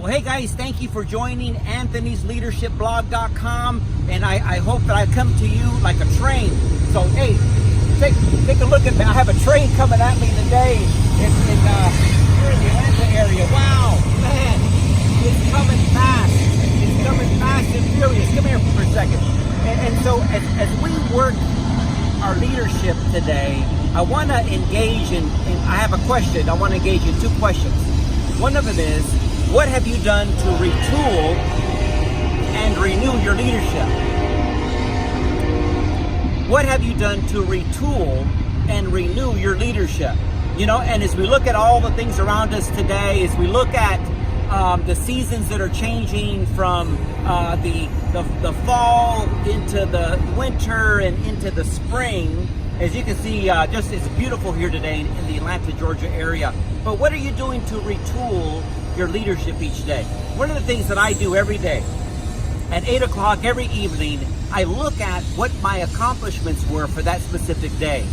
Well, hey guys, thank you for joining Anthony'sLeadershipBlog.com, and I hope that I come to you like a train. So hey, take a look at me. I have a train coming at me today here in the Atlanta area. Wow, man, it's coming fast. It's coming fast and furious. Come here for a second. And so as we work our leadership today, I want to engage in, I have a question. I want to engage in two questions. One of them is, what have you done to retool and renew your leadership? What have you done to retool and renew your leadership? You know, and as we look at all the things around us today, as we look at the seasons that are changing from the fall into the winter and into the spring, as you can see, just it's beautiful here today in the Atlanta, Georgia area. But what are you doing to retool your leadership each day? One of the things that I do every day, at 8 o'clock every evening, I look at what my accomplishments were for that specific day.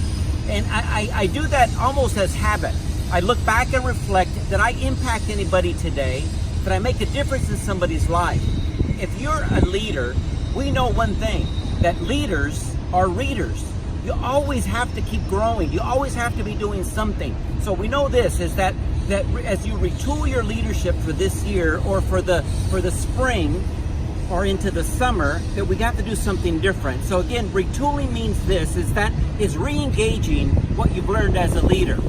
And I do that almost as habit. I look back and reflect, did I impact anybody today? Did I make a difference in somebody's life? If you're a leader, we know one thing, that leaders are readers. You always have to keep growing. You always have to be doing something. So we know this is that as you retool your leadership for this year or for the spring or into the summer, that we got to do something different. So again, retooling means this, is re-engaging what you've learned as a leader.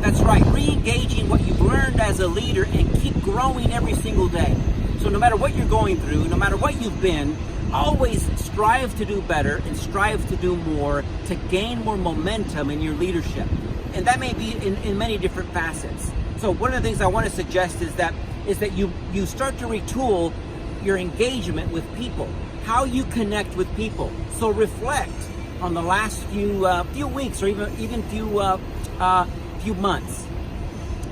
That's right, re-engaging what you've learned as a leader and keep growing every single day. So no matter what you're going through, no matter what you've been, always strive to do better and strive to do more to gain more momentum in your leadership. And that may be in many different facets. So one of the things I want to suggest is that you start to retool your engagement with people, how you connect with people. So reflect on the last few weeks or even few months.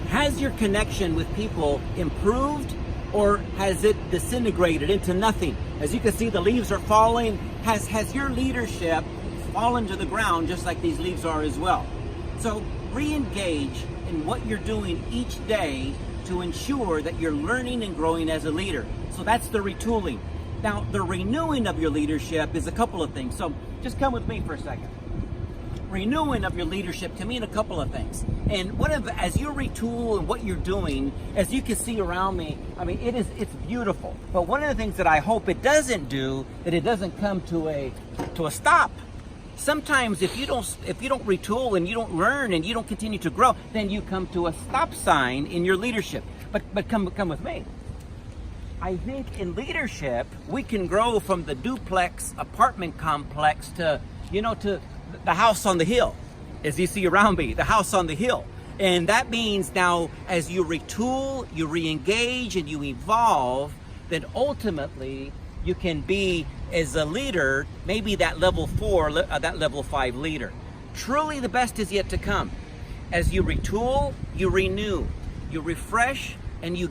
Has your connection with people improved, or has it disintegrated into nothing? As you can see, the leaves are falling. Has your leadership fallen to the ground just like these leaves are as well? So re-engage in what you're doing each day to ensure that you're learning and growing as a leader. So that's the retooling. Now, the renewing of your leadership is a couple of things. So just come with me for a second. Renewing of your leadership can mean a couple of things. And as you retool and what you're doing, as you can see around me, I mean, it's beautiful. But one of the things that I hope it doesn't do, that it doesn't come to a stop. Sometimes if you don't retool and you don't learn and you don't continue to grow, then you come to a stop sign in your leadership. But come with me. I think in leadership, we can grow from the duplex apartment complex to the house on the hill, as you see around me, the house on the hill. And that means now, as you retool, you re-engage, and you evolve, then ultimately you can be, as a leader, maybe that level 4, that level 5 leader. Truly the best is yet to come. As you retool, you renew, you refresh, and you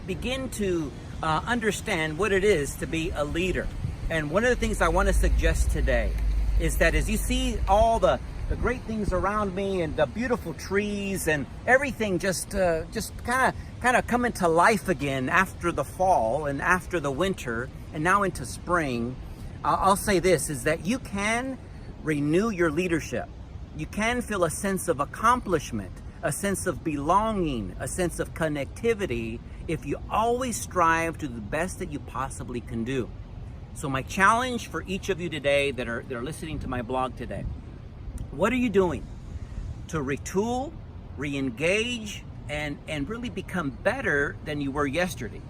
begin to understand what it is to be a leader. And one of the things I want to suggest today is that as you see all the great things around me and the beautiful trees and everything just kind of coming to life again after the fall and after the winter and now into spring, I'll say this, is that you can renew your leadership. You can feel a sense of accomplishment, a sense of belonging, a sense of connectivity if you always strive to do the best that you possibly can do. So my challenge for each of you today that are listening to my blog today, what are you doing to retool, re-engage, and really become better than you were yesterday?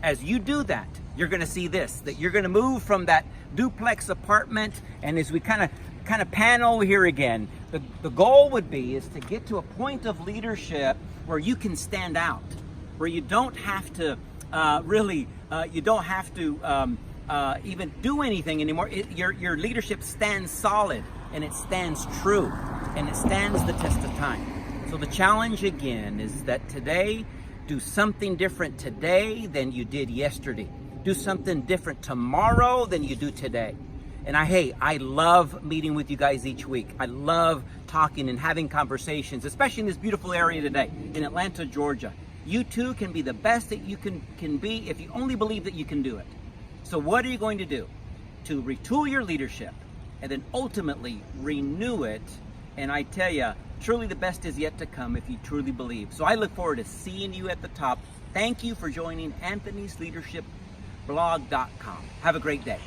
As you do that, you're going to see this, that you're going to move from that duplex apartment, and as we kind of pan over here again, the goal would be is to get to a point of leadership where you can stand out, where you don't have to even do anything anymore. Your leadership stands solid, and it stands true, and it stands the test of time. So the challenge again is that today, do something different today than you did yesterday. Do something different tomorrow than you do today. And I love meeting with you guys each week. I love talking and having conversations, especially in this beautiful area today, in Atlanta, Georgia. You too can be the best that you can be if you only believe that you can do it. So what are you going to do to retool your leadership and then ultimately renew it? And I tell you, truly the best is yet to come if you truly believe. So I look forward to seeing you at the top. Thank you for joining Anthony'sLeadershipBlog.com. Have a great day.